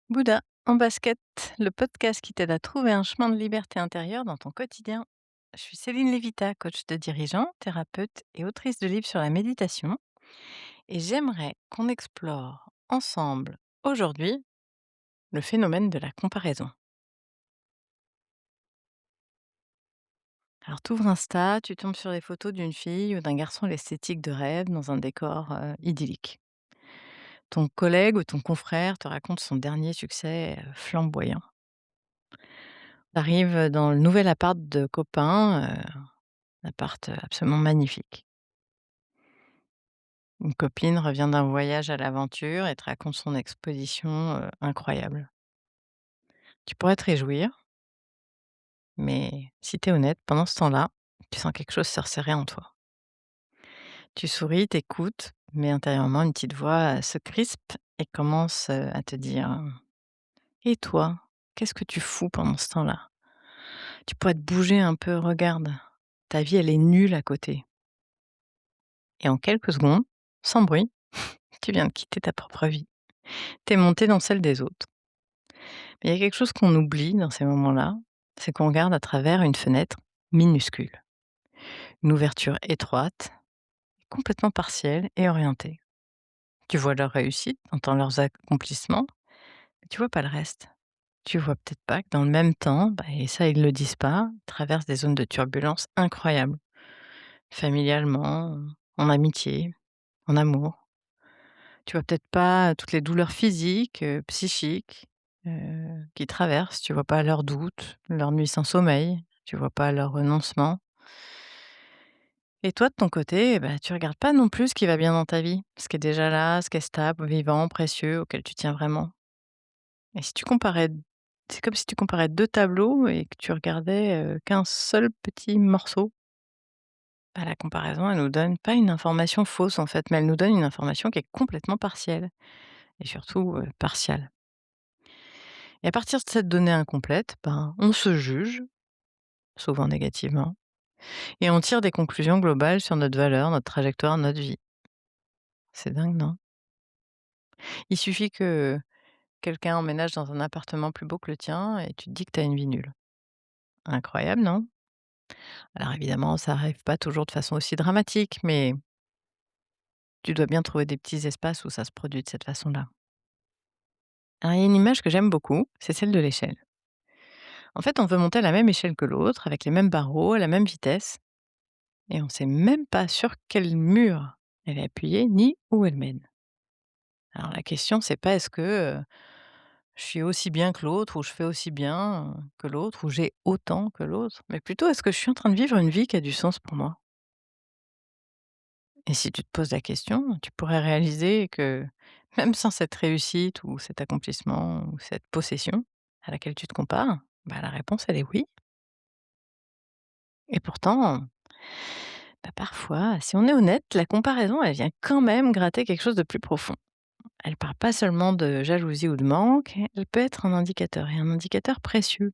Bouddha en basket, le podcast qui t'aide à trouver un chemin de liberté intérieure dans ton quotidien. Je suis Céline Lévita, coach de dirigeants, thérapeute et autrice de livres sur la méditation. Et j'aimerais qu'on explore ensemble aujourd'hui le phénomène de la comparaison. Alors, tu ouvres Insta, tu tombes sur les photos d'une fille ou d'un garçon à l'esthétique de rêve dans un décor idyllique. Ton collègue ou ton confrère te raconte son dernier succès flamboyant. T'arrives dans le nouvel appart de copain, appart, absolument magnifique. Une copine revient d'un voyage à l'aventure et te raconte son exposition, incroyable. Tu pourrais te réjouir, mais si tu es honnête, pendant ce temps-là, tu sens quelque chose se resserrer en toi. Tu souris, t'écoutes, mais intérieurement, une petite voix, se crispe et commence, à te dire: «Et toi, qu'est-ce que tu fous pendant ce temps-là? Tu pourrais te bouger un peu, regarde, ta vie, elle est nulle à côté». Et en quelques secondes, sans bruit, tu viens de quitter ta propre vie. Tu es monté dans celle des autres. Mais il y a quelque chose qu'on oublie dans ces moments-là, c'est qu'on regarde à travers une fenêtre minuscule, une ouverture étroite, complètement partielle et orientée. Tu vois leur réussite, entends leurs accomplissements, mais tu vois pas le reste. Tu vois peut-être pas que dans le même temps, et ça ils le disent pas, ils traversent des zones de turbulence incroyables, familialement, en amitié, en amour. Tu vois peut-être pas toutes les douleurs physiques, psychiques, qu'ils traversent. Tu vois pas leurs doutes, leurs nuits sans sommeil. Tu vois pas leurs renoncements. Et toi, de ton côté, tu regardes pas non plus ce qui va bien dans ta vie, ce qui est déjà là, ce qui est stable, vivant, précieux, auquel tu tiens vraiment. Et si tu comparais c'est comme si tu comparais 2 tableaux et que tu regardais, qu'un seul petit morceau. La comparaison, elle nous donne pas une information fausse, en fait, mais elle nous donne une information qui est complètement partielle et surtout, partiale. Et à partir de cette donnée incomplète, on se juge, souvent négativement, et on tire des conclusions globales sur notre valeur, notre trajectoire, notre vie. C'est dingue, non? Il suffit que quelqu'un emménage dans un appartement plus beau que le tien et tu te dis que tu as une vie nulle. Incroyable, non? Alors évidemment, ça arrive pas toujours de façon aussi dramatique, mais tu dois bien trouver des petits espaces où ça se produit de cette façon-là. Alors il y a une image que j'aime beaucoup, c'est celle de l'échelle. En fait, on veut monter à la même échelle que l'autre, avec les mêmes barreaux, à la même vitesse. Et on ne sait même pas sur quel mur elle est appuyée, ni où elle mène. Alors la question, c'est pas est-ce que, je suis aussi bien que l'autre ou je fais aussi bien, que l'autre ou j'ai autant que l'autre, mais plutôt est-ce que je suis en train de vivre une vie qui a du sens pour moi? Et si tu te poses la question, tu pourrais réaliser que même sans cette réussite ou cet accomplissement ou cette possession à laquelle tu te compares, la réponse elle est oui. Et pourtant, parfois, si on est honnête, la comparaison elle vient quand même gratter quelque chose de plus profond. Elle parle pas seulement de jalousie ou de manque, elle peut être un indicateur, et un indicateur précieux,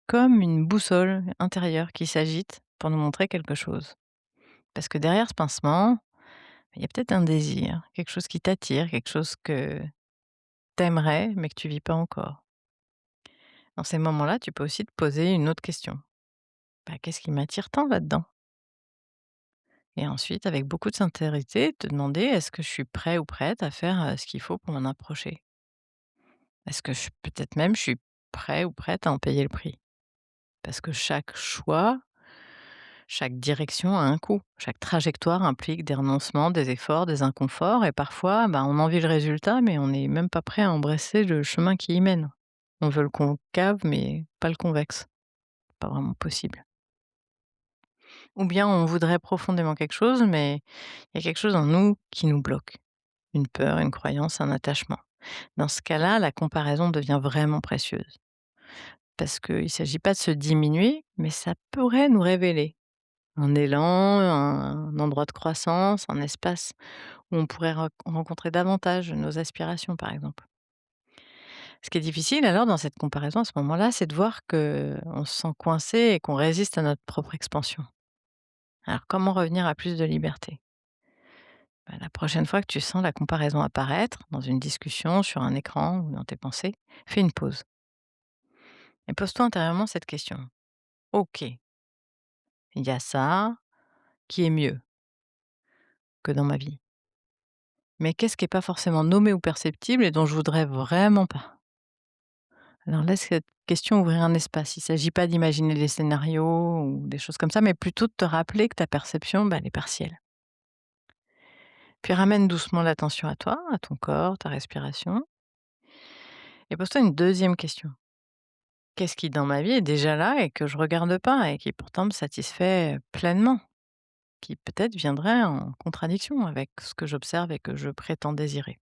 comme une boussole intérieure qui s'agite pour nous montrer quelque chose. Parce que derrière ce pincement, il y a peut-être un désir, quelque chose qui t'attire, quelque chose que t'aimerais mais que tu vis pas encore. Dans ces moments-là, tu peux aussi te poser une autre question. Qu'est-ce qui m'attire tant là-dedans? Et ensuite, avec beaucoup de sincérité, te demander: «Est-ce que je suis prêt ou prête à faire, ce qu'il faut pour m'en approcher? Est-ce que peut-être même je suis prêt ou prête à en payer le prix?» Parce que chaque choix, chaque direction a un coût. Chaque trajectoire implique des renoncements, des efforts, des inconforts et parfois, on envie le résultat, mais on n'est même pas prêt à embrasser le chemin qui y mène. On veut le concave, mais pas le convexe. Pas vraiment possible. Ou bien on voudrait profondément quelque chose, mais il y a quelque chose en nous qui nous bloque. Une peur, une croyance, un attachement. Dans ce cas-là, la comparaison devient vraiment précieuse. Parce qu'il ne s'agit pas de se diminuer, mais ça pourrait nous révéler un élan, un endroit de croissance, un espace où on pourrait rencontrer davantage nos aspirations, par exemple. Ce qui est difficile alors dans cette comparaison à ce moment-là, c'est de voir qu'on se sent coincé et qu'on résiste à notre propre expansion. Alors comment revenir à plus de liberté? Bah, la prochaine fois que tu sens la comparaison apparaître, dans une discussion, sur un écran ou dans tes pensées, fais une pause et pose-toi intérieurement cette question. Ok, il y a ça qui est mieux que dans ma vie. Mais qu'est-ce qui n'est pas forcément nommé ou perceptible et dont je voudrais vraiment pas? Alors laisse cette question ouvrir un espace. Il ne s'agit pas d'imaginer des scénarios ou des choses comme ça, mais plutôt de te rappeler que ta perception, bah, elle est partielle. Puis ramène doucement l'attention à toi, à ton corps, ta respiration, et pose-toi une deuxième question. Qu'est-ce qui dans ma vie est déjà là et que je regarde pas et qui pourtant me satisfait pleinement, qui peut-être viendrait en contradiction avec ce que j'observe et que je prétends désirer?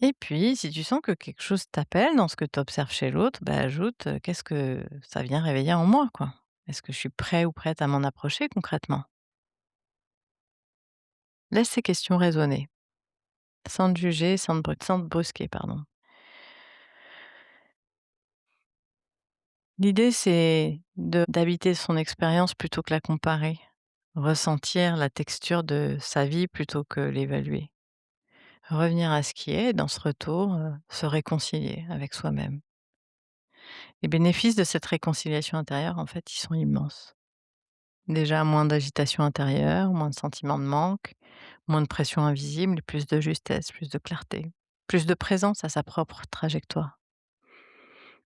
Et puis, si tu sens que quelque chose t'appelle dans ce que tu observes chez l'autre, bah, ajoute, qu'est-ce que ça vient réveiller en moi, quoi? Est-ce que je suis prêt ou prête à m'en approcher concrètement? Laisse ces questions résonner, sans te juger, sans te brusquer, pardon. L'idée, c'est d'habiter son expérience plutôt que la comparer. Ressentir la texture de sa vie plutôt que l'évaluer. Revenir à ce qui est, et dans ce retour, se réconcilier avec soi-même. Les bénéfices de cette réconciliation intérieure, en fait, ils sont immenses. Déjà, moins d'agitation intérieure, moins de sentiments de manque, moins de pression invisible, et plus de justesse, plus de clarté, plus de présence à sa propre trajectoire.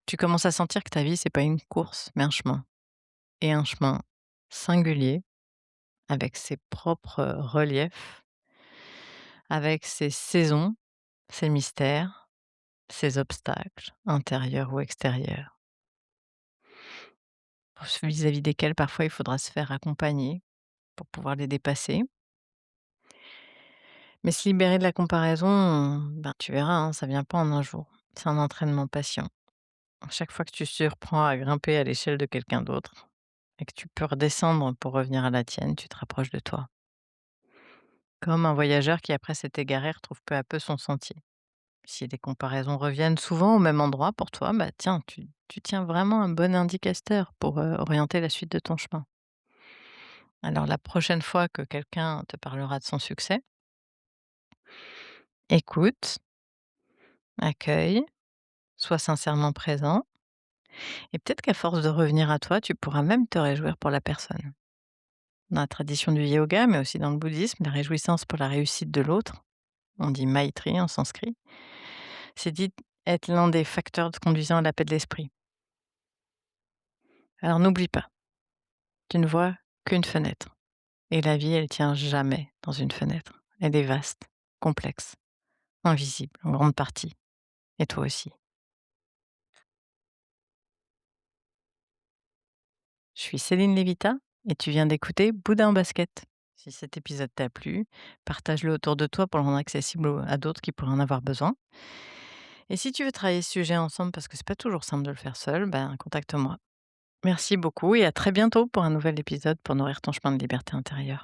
Tu commences à sentir que ta vie, c'est pas une course, mais un chemin. Et un chemin singulier, avec ses propres reliefs, avec ses saisons, ses mystères, ses obstacles, intérieurs ou extérieurs, vis-à-vis desquels parfois il faudra se faire accompagner pour pouvoir les dépasser. Mais se libérer de la comparaison, ben, tu verras, hein, ça vient pas en un jour. C'est un entraînement patient. Chaque fois que tu surprends à grimper à l'échelle de quelqu'un d'autre et que tu peux redescendre pour revenir à la tienne, tu te rapproches de toi. Comme un voyageur qui, après s'être égaré, retrouve peu à peu son sentier. Si les comparaisons reviennent souvent au même endroit pour toi, bah tiens, tu tiens vraiment un bon indicateur pour orienter la suite de ton chemin. Alors la prochaine fois que quelqu'un te parlera de son succès, écoute, accueille, sois sincèrement présent, et peut-être qu'à force de revenir à toi, tu pourras même te réjouir pour la personne. Dans la tradition du yoga, mais aussi dans le bouddhisme, la réjouissance pour la réussite de l'autre, on dit maitri en sanskrit, c'est dit être l'un des facteurs conduisant à la paix de l'esprit. Alors n'oublie pas, tu ne vois qu'une fenêtre. Et la vie, elle tient jamais dans une fenêtre. Elle est vaste, complexe, invisible en grande partie. Et toi aussi. Je suis Céline Lévita et tu viens d'écouter Bouddha en basket. Si cet épisode t'a plu, partage-le autour de toi pour le rendre accessible à d'autres qui pourraient en avoir besoin. Et si tu veux travailler ce sujet ensemble, parce que c'est pas toujours simple de le faire seul, ben contacte-moi. Merci beaucoup et à très bientôt pour un nouvel épisode pour nourrir ton chemin de liberté intérieure.